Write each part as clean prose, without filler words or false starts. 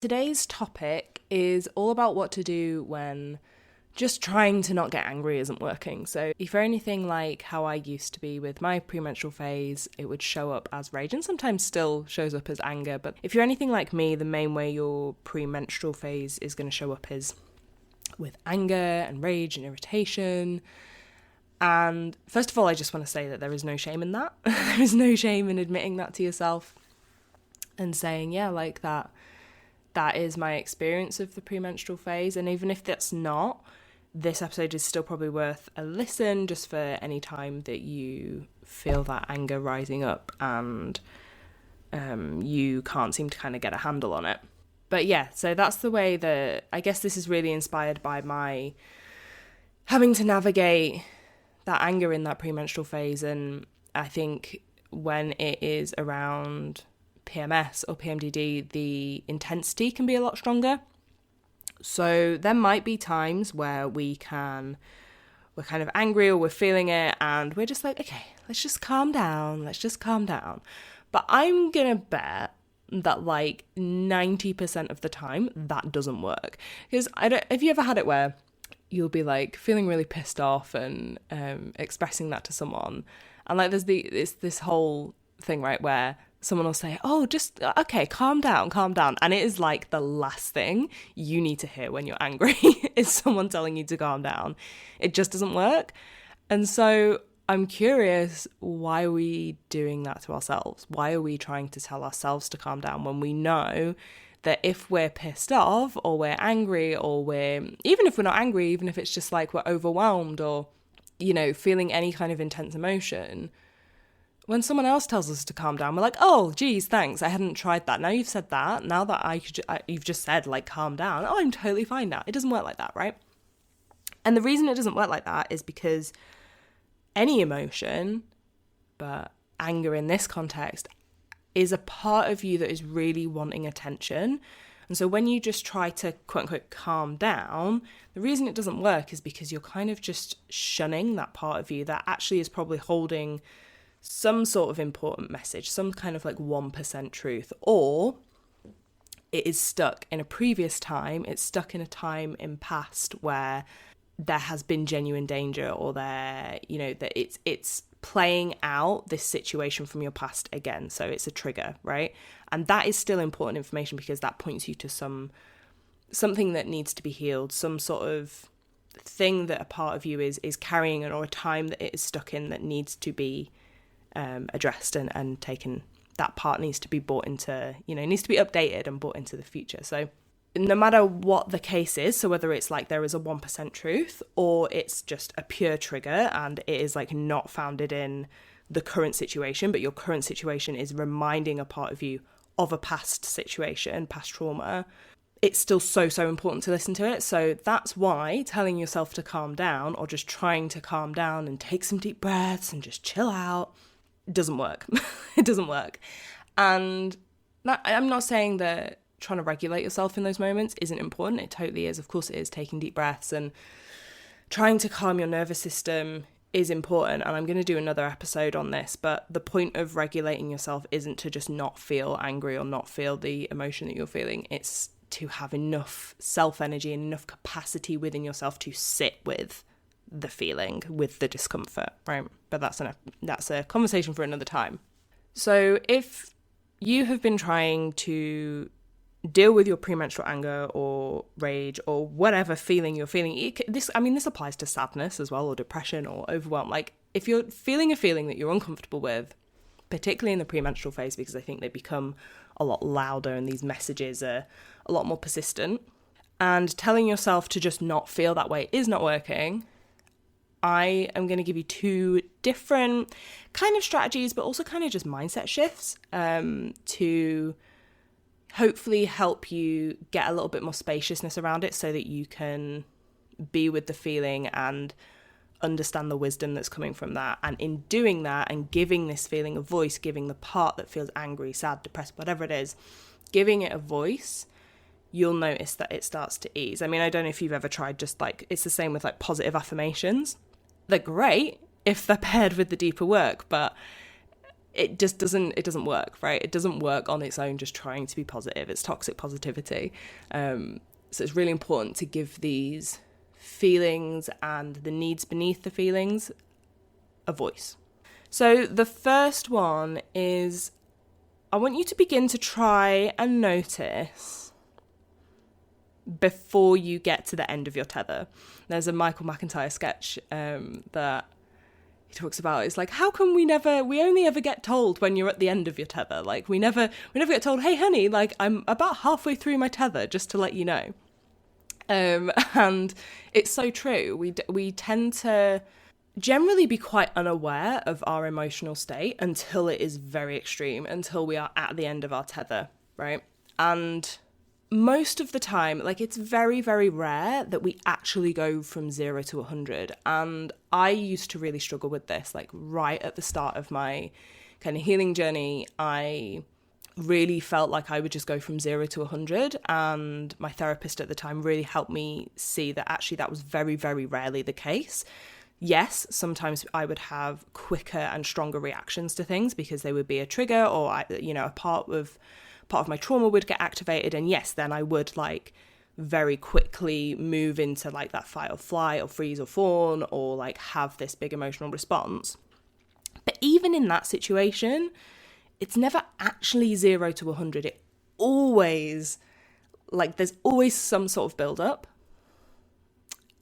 Today's topic is all about what to do when just trying to not get angry isn't working. So if you're anything like how I used to be with my premenstrual phase, it would show up as rage and sometimes still shows up as anger. But if you're anything like me, the main way your premenstrual phase is going to show up is with anger and rage and irritation. And first of all, I just want to say that there is no shame in that. There is no shame in admitting that to yourself and saying, yeah, like that is my experience of the premenstrual phase. And even if that's not, this episode is still probably worth a listen just for any time that you feel that anger rising up and you can't seem to kind of get a handle on it. But yeah, so that's the way that I guess this is really inspired by my having to navigate that anger in that premenstrual phase. And I think when it is around PMS or PMDD, the intensity can be a lot stronger. So there might be times where we're kind of angry or we're feeling it and we're just like, okay, let's just calm down. But I'm gonna bet that like 90% of the time that doesn't work. Because have you ever had it where you'll be like feeling really pissed off and expressing that to someone, and like there's this whole thing, right, where someone will say, oh, just, okay, calm down. And it is like the last thing you need to hear when you're angry is someone telling you to calm down. It just doesn't work. And so I'm curious, why are we doing that to ourselves? Why are we trying to tell ourselves to calm down when we know that if we're pissed off or we're angry or even if we're not angry, even if it's just like we're overwhelmed or, feeling any kind of intense emotion, when someone else tells us to calm down, we're like, oh, geez, thanks. I hadn't tried that. Now you've said that. Now that you've just said, like, calm down. Oh, I'm totally fine now. It doesn't work like that, right? And the reason it doesn't work like that is because any emotion, but anger in this context, is a part of you that is really wanting attention. And so when you just try to, quote unquote, calm down, the reason it doesn't work is because you're kind of just shunning that part of you that actually is probably holding some sort of important message, some kind of like 1% truth, or it is stuck in a previous time, it's stuck in a time in past where there has been genuine danger, or that it's playing out this situation from your past again. So it's a trigger, right? And that is still important information because that points you to something that needs to be healed, some sort of thing that a part of you is carrying, or a time that it is stuck in that needs to be addressed and taken. That part needs to be brought into, needs to be updated and brought into the future. So no matter what the case is, so whether it's like there is a 1% truth or it's just a pure trigger and it is like not founded in the current situation, but your current situation is reminding a part of you of a past situation, past trauma, it's still so important to listen to it. So that's why telling yourself to calm down, or just trying to calm down and take some deep breaths and just chill out, doesn't work. It doesn't work. And I'm not saying that trying to regulate yourself in those moments isn't important. It totally is. Of course it is. Taking deep breaths and trying to calm your nervous system is important. And I'm going to do another episode on this. But the point of regulating yourself isn't to just not feel angry or not feel the emotion that you're feeling. It's to have enough self-energy and enough capacity within yourself to sit with the feeling, with the discomfort, right? But that's a conversation for another time. So if you have been trying to deal with your premenstrual anger or rage or whatever feeling you're feeling, this applies to sadness as well, or depression or overwhelm. Like if you're feeling a feeling that you're uncomfortable with, particularly in the premenstrual phase, because I think they become a lot louder and these messages are a lot more persistent, and telling yourself to just not feel that way is not working, I am going to give you two different kind of strategies, but also kind of just mindset shifts to hopefully help you get a little bit more spaciousness around it so that you can be with the feeling and understand the wisdom that's coming from that. And in doing that and giving this feeling a voice, giving the part that feels angry, sad, depressed, whatever it is, giving it a voice, you'll notice that it starts to ease. I mean, I don't know if you've ever tried just like, it's the same with like positive affirmations. They're great if they're paired with the deeper work, but it doesn't work, right? It doesn't work on its own just trying to be positive. It's toxic positivity. So it's really important to give these feelings and the needs beneath the feelings a voice. So the first one is, I want you to begin to try and notice before you get to the end of your tether. There's a Michael McIntyre sketch that he talks about. It's like, how come we only ever get told when you're at the end of your tether? Like, we never get told, hey honey, like, I'm about halfway through my tether, just to let you know. And it's so true. We tend to generally be quite unaware of our emotional state until it is very extreme, until we are at the end of our tether, right? And most of the time, like, it's very, very rare that we actually go from 0 to 100. And I used to really struggle with this, like, right at the start of my kind of healing journey. I really felt like I would just go from 0 to 100. And my therapist at the time really helped me see that actually that was very, very rarely the case. Yes, sometimes I would have quicker and stronger reactions to things because they would be a trigger, or a part of my trauma would get activated, and yes, then I would like very quickly move into like that fight or flight or freeze or fawn, or like have this big emotional response. But even in that situation, it's never actually 0 to 100. It always, like, there's always some sort of build up.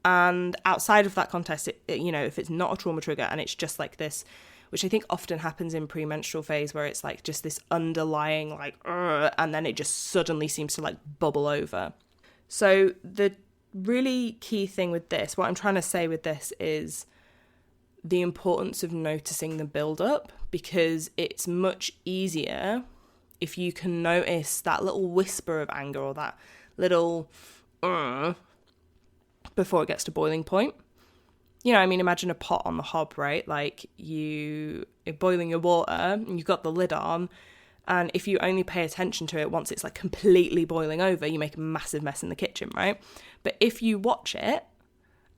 And outside of that context, if it's not a trauma trigger and it's just like this, which I think often happens in premenstrual phase, where it's like just this underlying like, and then it just suddenly seems to like bubble over. So the really key thing with this, what I'm trying to say with this, is the importance of noticing the build up, because it's much easier if you can notice that little whisper of anger or that little before it gets to boiling point. Imagine a pot on the hob, right? Like, you're boiling your water and you've got the lid on, and if you only pay attention to it once it's like completely boiling over, you make a massive mess in the kitchen, right? But if you watch it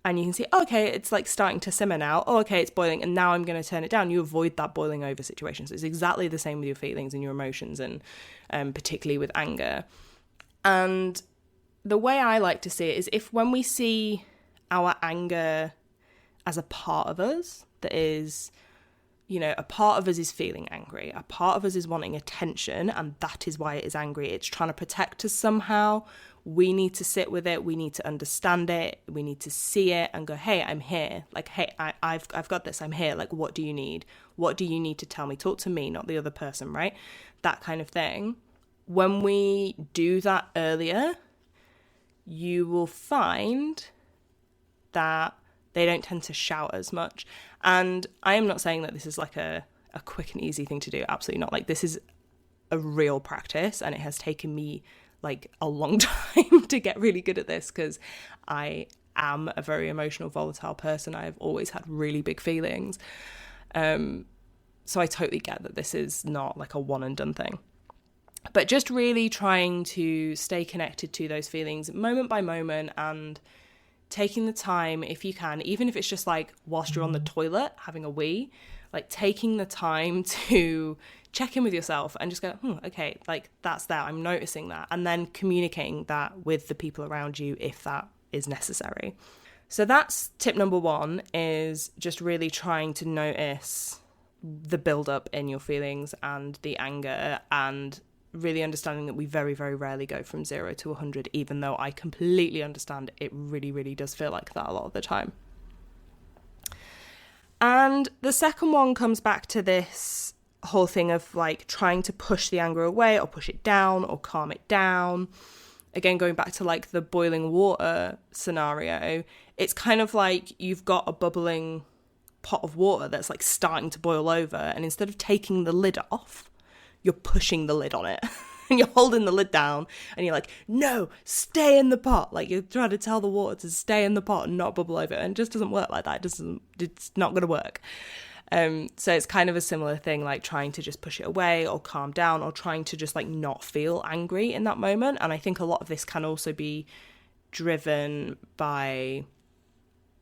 and you can see, okay, it's like starting to simmer now, okay, it's boiling, and now I'm going to turn it down, you avoid that boiling over situation. So it's exactly the same with your feelings and your emotions, and particularly with anger. And the way I like to see it is, if when we see our anger as a part of us, that is, a part of us is feeling angry, a part of us is wanting attention, and that is why it is angry. It's trying to protect us somehow. We need to sit with it. We need to understand it. We need to see it and go, hey, I'm here. Like, hey, I've got this. I'm here. Like, what do you need? What do you need to tell me? Talk to me, not the other person, right? That kind of thing. When we do that earlier, you will find that they don't tend to shout as much. And I am not saying that this is like a quick and easy thing to do. Absolutely not. Like, this is a real practice, and it has taken me like a long time to get really good at this, because I am a very emotional, volatile person. I have always had really big feelings. So I totally get that this is not like a one and done thing. But just really trying to stay connected to those feelings moment by moment, and taking the time, if you can, even if it's just like whilst you're on the toilet having a wee, like taking the time to check in with yourself and just go, okay, like that's there, I'm noticing that, and then communicating that with the people around you if that is necessary. So that's tip number 1, is just really trying to notice the build up in your feelings and the anger, and really understanding that we very, very rarely go from 0 to 100, even though I completely understand it really, really does feel like that a lot of the time. And the second one comes back to this whole thing of like trying to push the anger away or push it down or calm it down. Again, going back to like the boiling water scenario, it's kind of like you've got a bubbling pot of water that's like starting to boil over, and instead of taking the lid off, you're pushing the lid on it and you're holding the lid down, and you're like, no, stay in the pot. Like, you're trying to tell the water to stay in the pot and not bubble over, and it just doesn't work like that. It's not going to work. So it's kind of a similar thing, like trying to just push it away or calm down, or trying to just like not feel angry in that moment. And I think a lot of this can also be driven by,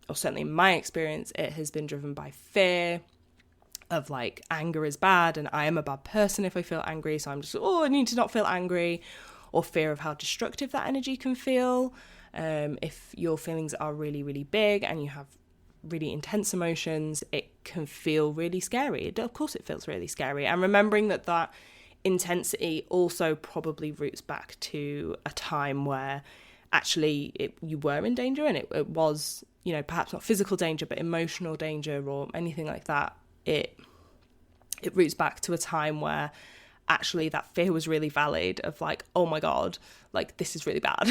or certainly in my experience, it has been driven by fear. of like anger is bad and I am a bad person if I feel angry, so I'm just, I need to not feel angry, or fear of how destructive that energy can feel. If your feelings are really, really big and you have really intense emotions, it can feel really scary. Of course it feels really scary. And remembering that intensity also probably roots back to a time where actually you were in danger, and it was, perhaps not physical danger, but emotional danger or anything like that. It roots back to a time where actually that fear was really valid, of like, oh my God, like this is really bad.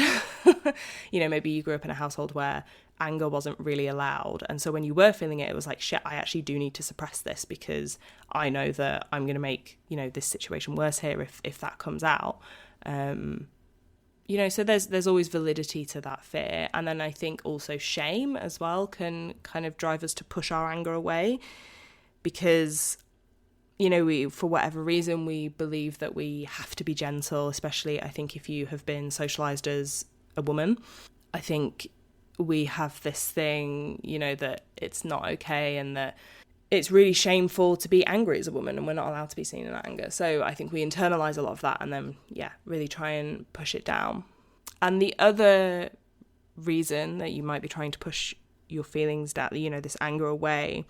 Maybe you grew up in a household where anger wasn't really allowed. And so when you were feeling it, it was like, shit, I actually do need to suppress this because I know that I'm going to make, this situation worse here if that comes out. So there's always validity to that fear. And then I think also shame as well can kind of drive us to push our anger away, because we, for whatever reason, we believe that we have to be gentle, especially I think if you have been socialized as a woman. I think we have this thing, that it's not okay and that it's really shameful to be angry as a woman, and we're not allowed to be seen in anger. So I think we internalize a lot of that and then, really try and push it down. And the other reason that you might be trying to push your feelings down, this anger away,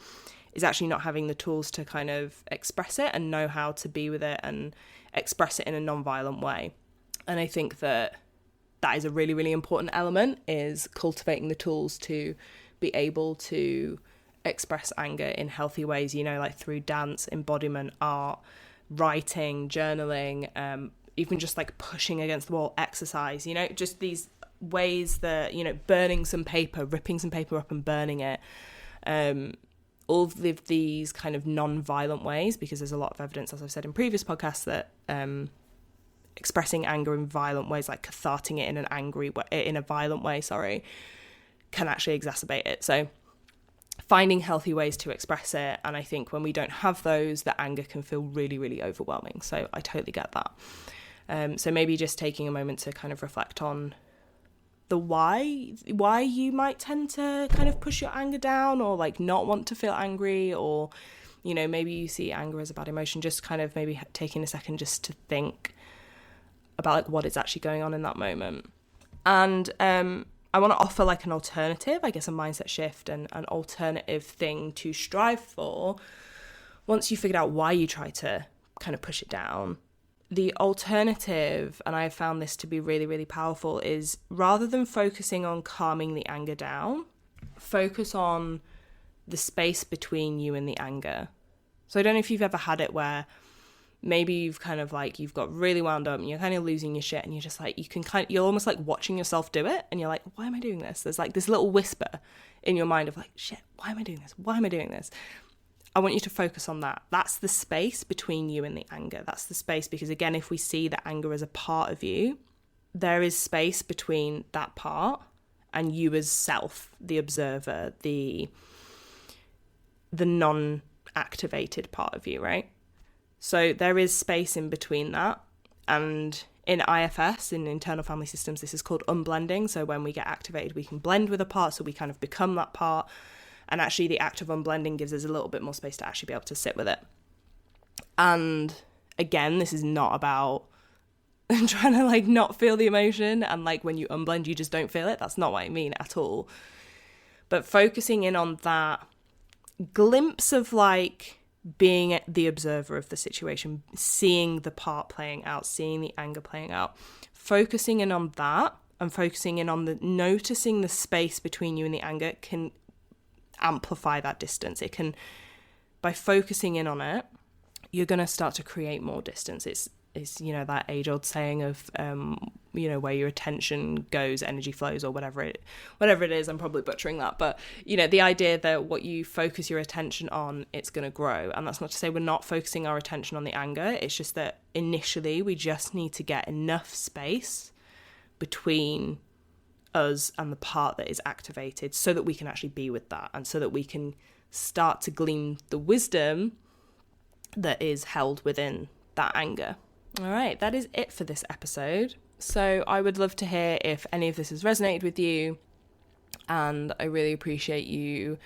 is actually not having the tools to kind of express it and know how to be with it and express it in a non-violent way. And I think that is a really, really important element, is cultivating the tools to be able to express anger in healthy ways, like through dance, embodiment, art, writing, journaling, even just like pushing against the wall, exercise, just these ways that, burning some paper, ripping some paper up and burning it, all of these kind of non-violent ways, because there's a lot of evidence, as I've said in previous podcasts, that expressing anger in violent ways, like catharting it in a violent way, can actually exacerbate it. So finding healthy ways to express it. And I think when we don't have those, the anger can feel really, really overwhelming. So I totally get that. So maybe just taking a moment to kind of reflect on the why you might tend to kind of push your anger down, or like not want to feel angry, or, maybe you see anger as a bad emotion. Just kind of maybe taking a second just to think about like what is actually going on in that moment. And I want to offer like an alternative, I guess a mindset shift and an alternative thing to strive for once you figured out why you try to kind of push it down. The alternative, and I have found this to be really, really powerful, is rather than focusing on calming the anger down, focus on the space between you and the anger. So I don't know if you've ever had it where maybe you've kind of like, you've got really wound up and you're kind of losing your shit, and you're just like, you're almost like watching yourself do it, and you're like, why am I doing this? There's like this little whisper in your mind of like, shit, why am I doing this? Why am I doing this? I want you to focus on that. That's the space between you and the anger. That's the space, because again, if we see that anger as a part of you, there is space between that part and you as self, the observer, the non-activated part of you, right? So there is space in between that. And in IFS, in internal family systems, this is called unblending. So when we get activated, we can blend with a part, so we kind of become that part. And actually the act of unblending gives us a little bit more space to actually be able to sit with it. And again, this is not about trying to like not feel the emotion, and like when you unblend, you just don't feel it. That's not what I mean at all. But focusing in on that glimpse of like being the observer of the situation, seeing the part playing out, seeing the anger playing out, focusing in on that and focusing in on noticing the space between you and the anger can amplify that distance. It can, by focusing in on it, you're going to start to create more distance. It's that age-old saying of where your attention goes, energy flows, or whatever it is. I'm probably butchering that, but the idea that what you focus your attention on, it's going to grow. And that's not to say we're not focusing our attention on the anger. It's just that initially we just need to get enough space between us and the part that is activated, so that we can actually be with that, and so that we can start to glean the wisdom that is held within that anger. All right, that is it for this episode. So I would love to hear if any of this has resonated with you, and I really appreciate you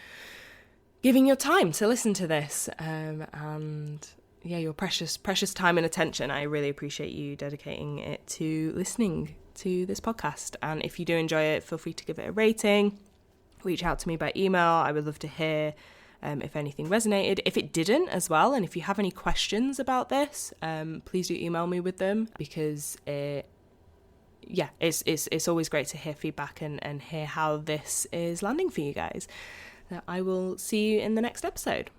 giving your time to listen to this, and yeah, your precious time and attention. I really appreciate you dedicating it to listening to this podcast. And if you do enjoy it, feel free to give it a rating, reach out to me by email. I would love to hear if anything resonated, if it didn't as well, and if you have any questions about this, please do email me with them, because it's always great to hear feedback and hear how this is landing for you guys. I will see you in the next episode.